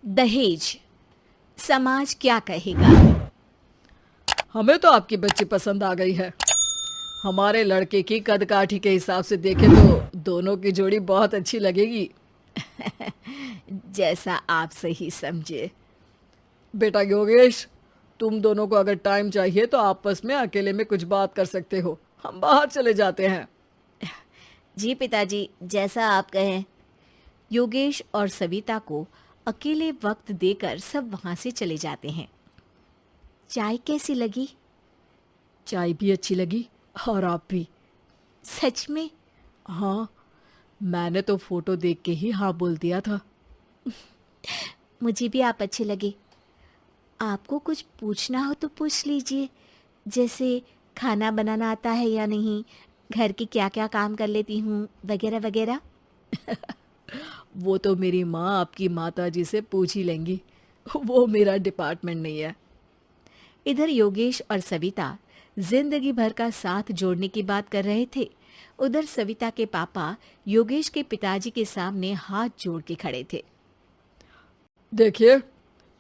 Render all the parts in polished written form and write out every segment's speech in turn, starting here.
दहेज, समाज क्या कहेगा। हमें तो आपकी बच्ची पसंद आ गई है। हमारे लड़के की कद काठी के हिसाब से देखें तो दोनों की जोड़ी बहुत अच्छी लगेगी। जैसा आप सही समझे। बेटा योगेश, तुम दोनों को अगर टाइम चाहिए तो आपस में अकेले में कुछ बात कर सकते हो। हम बाहर चले जाते हैं। जी पिताजी, जैसा आप कहें। योगेश और सविता को अकेले वक्त देकर सब वहां से चले जाते हैं। चाय कैसी लगी? चाय भी अच्छी लगी और आप भी। सच में? हाँ, मैंने तो फोटो देख के ही हाँ बोल दिया था। मुझे भी आप अच्छे लगे। आपको कुछ पूछना हो तो पूछ लीजिए, जैसे खाना बनाना आता है या नहीं, घर के क्या क्या काम कर लेती हूँ, वगैरह वगैरह। वो तो मेरी माँ आपकी माता जी से पूछ ही लेंगी। वो मेरा डिपार्टमेंट नहीं है। इधर योगेश और सविता जिंदगी भर का साथ जोड़ने की बात कर रहे थे। उधर सविता के पापा योगेश के पिताजी के सामने हाथ जोड़ के खड़े थे। देखिए,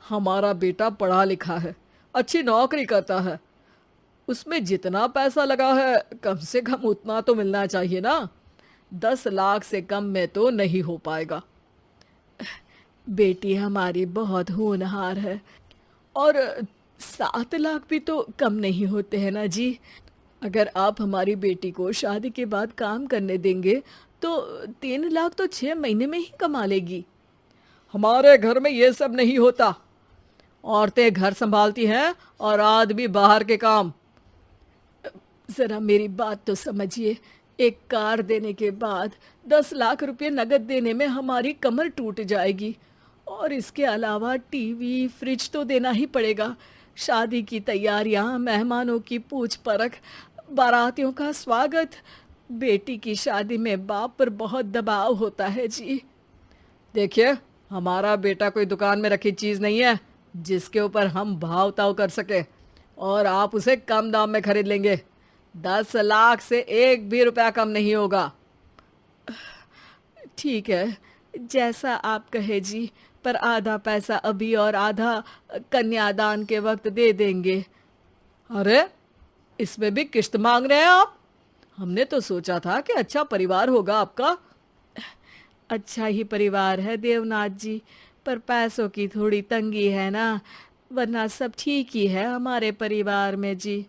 हमारा बेटा पढ़ा लिखा है, अच्छी नौकरी करता है। उसमें जितना पैसा लगा है कम से कम उतना तो मिलना चाहिए ना। 10 लाख से कम में तो नहीं हो पाएगा। बेटी हमारी बहुत होनहार है और 7 लाख भी तो कम नहीं होते हैं ना जी। अगर आप हमारी बेटी को शादी के बाद काम करने देंगे तो 3 लाख तो 6 महीने में ही कमा लेगी। हमारे घर में ये सब नहीं होता। औरतें घर संभालती हैं और आदमी बाहर के काम। जरा मेरी बात तो समझिए। एक कार देने के बाद 10 लाख रुपए नगद देने में हमारी कमर टूट जाएगी और इसके अलावा टीवी फ्रिज तो देना ही पड़ेगा। शादी की तैयारियां, मेहमानों की पूछ परख, बारातियों का स्वागत। बेटी की शादी में बाप पर बहुत दबाव होता है जी। देखिए, हमारा बेटा कोई दुकान में रखी चीज़ नहीं है जिसके ऊपर हम भाव ताव कर सके और आप उसे कम दाम में खरीद लेंगे। 10 लाख से एक भी रुपया कम नहीं होगा। ठीक है, जैसा आप कहे जी, पर आधा पैसा अभी और आधा कन्यादान के वक्त दे देंगे। अरे, इसमें भी किश्त मांग रहे हैं आप? हमने तो सोचा था कि अच्छा परिवार होगा आपका। अच्छा ही परिवार है देवनाथ जी, पर पैसों की थोड़ी तंगी है ना, वरना सब ठीक ही है हमारे परिवार में जी।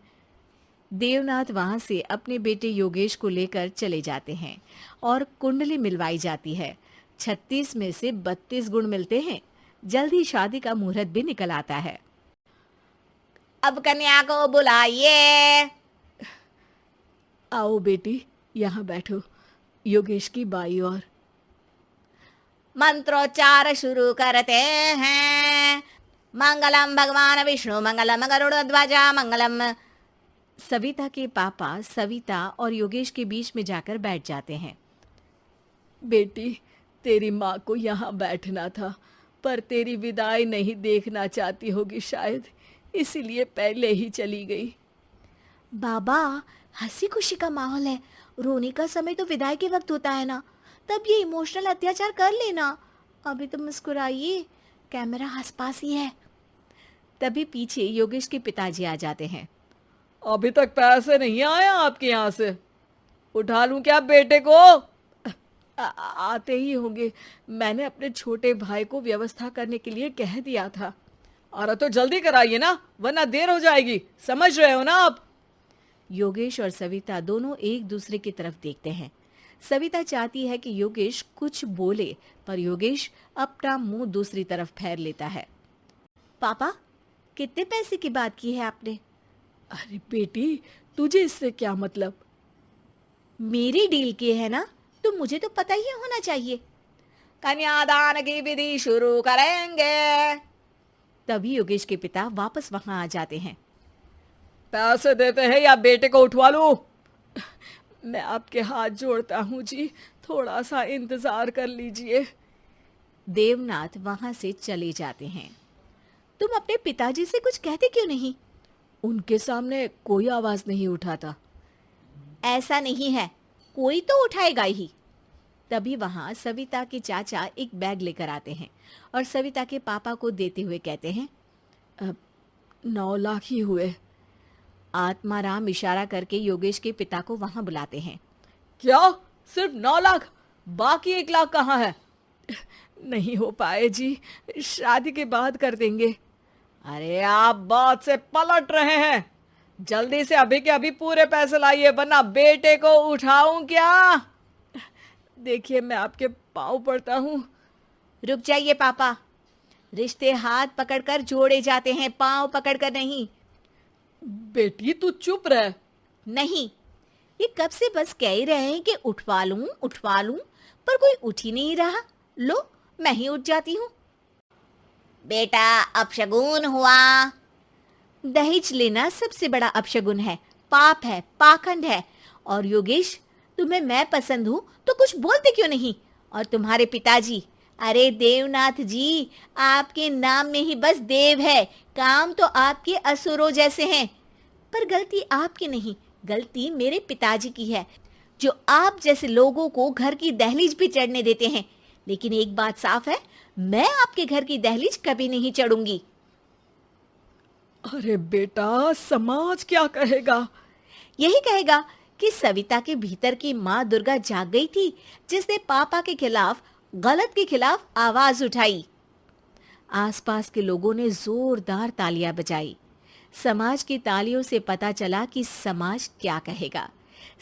देवनाथ वहां से अपने बेटे योगेश को लेकर चले जाते हैं और कुंडली मिलवाई जाती है। 36 में से 32 गुण मिलते हैं। जल्द ही शादी का मुहूर्त भी निकल आता है। अब कन्या को बुलाइए। आओ बेटी, यहाँ बैठो, योगेश की बाई और। मंत्रोच्चार शुरू करते हैं। मंगलम भगवान विष्णु मंगलम गरुड़ध्वजा मंगलम। सविता के पापा सविता और योगेश के बीच में जाकर बैठ जाते हैं। बेटी, तेरी माँ को यहाँ बैठना था, पर तेरी विदाई नहीं देखना चाहती होगी शायद, इसीलिए पहले ही चली गई। बाबा, हंसी खुशी का माहौल है। रोने का समय तो विदाई के वक्त होता है ना, तब ये इमोशनल अत्याचार कर लेना। अभी तो मुस्कुराइए, कैमरा आसपास ही है। तभी पीछे योगेश के पिताजी आ जाते हैं। अभी तक पैसे नहीं आए आपके यहाँ से? उठा लूं क्या बेटे को? आते ही होंगे। मैंने अपने छोटे भाई को व्यवस्था करने के लिए कह दिया था। अरे तो जल्दी कराइए ना, वरना देर हो जाएगी। समझ रहे हो ना आप? योगेश और सविता दोनों एक दूसरे की तरफ देखते हैं। सविता चाहती है कि योगेश कुछ बोले, पर योगेश अपना मुंह दूसरी तरफ फेर लेता है। पापा, कितने पैसे की बात की है आपने? अरे बेटी, तुझे इससे क्या मतलब? मेरी डील की है ना, तो मुझे तो पता ही होना चाहिए। कन्यादान की विधि शुरू करेंगे। तभी योगेश के पिता वापस वहां आ जाते हैं। पैसे देते हैं या बेटे को उठवा लूं? मैं आपके हाथ जोड़ता हूँ जी, थोड़ा सा इंतजार कर लीजिए। देवनाथ वहां से चले जाते हैं। तुम अपने पिताजी से कुछ कहते क्यों नहीं? उनके सामने कोई आवाज नहीं उठाता। ऐसा नहीं है, कोई तो उठाएगा ही। तभी वहां सविता के चाचा एक बैग लेकर आते हैं और सविता के पापा को देते हुए कहते हैं, 9 लाख ही हुए। आत्माराम इशारा करके योगेश के पिता को वहां बुलाते हैं। क्या? सिर्फ 9 लाख? बाकी 1 लाख कहाँ है? नहीं हो पाए जी, शादी के बाद कर देंगे। अरे आप बात से पलट रहे हैं। जल्दी से अभी के अभी पूरे पैसे लाइए, वरना बेटे को उठाऊं क्या? देखिए मैं आपके पाँव पड़ता हूँ। रुक जाइए पापा, रिश्ते हाथ पकड़कर जोड़े जाते हैं, पांव पकड़कर नहीं। बेटी तू चुप रह। नहीं, ये कब से बस कह ही रहे हैं कि उठवा लूं, पर कोई उठ ही नहीं रहा। लो, मैं ही उठ जाती हूँ। बेटा, अपशगुन हुआ। दहेज लेना सबसे बड़ा अपशगुन है, पाप है, पाखंड है। और योगेश, तुम्हें मैं पसंद हूँ तो कुछ बोलते क्यों नहीं? और तुम्हारे पिताजी, अरे देवनाथ जी, आपके नाम में ही बस देव है, काम तो आपके असुरों जैसे हैं। पर गलती आपकी नहीं, गलती मेरे पिताजी की है, जो आप जैसे लोगों को घर की दहलीज पे चढ़ने देते हैं। लेकिन एक बात साफ है, मैं आपके घर की दहलीज कभी नहीं चढ़ूंगी। अरे बेटा, समाज क्या कहेगा? यही कहेगा कि सविता के भीतर की माँ दुर्गा जाग गई थी, जिसने पापा के खिलाफ, गलत के खिलाफ आवाज उठाई। आसपास के लोगों ने जोरदार तालियां बजाई। समाज की तालियों से पता चला कि समाज क्या कहेगा।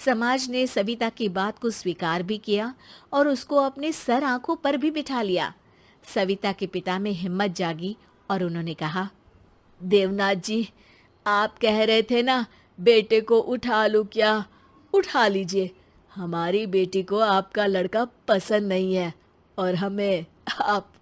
समाज ने सविता की बात को स्वीकार भी किया और उसको अपने सर आंखों पर भी बिठा लिया। सविता के पिता में हिम्मत जागी और उन्होंने कहा, देवनाथ जी, आप कह रहे थे ना बेटे को उठा लूं क्या? उठा लीजिए। हमारी बेटी को आपका लड़का पसंद नहीं है और हमें आप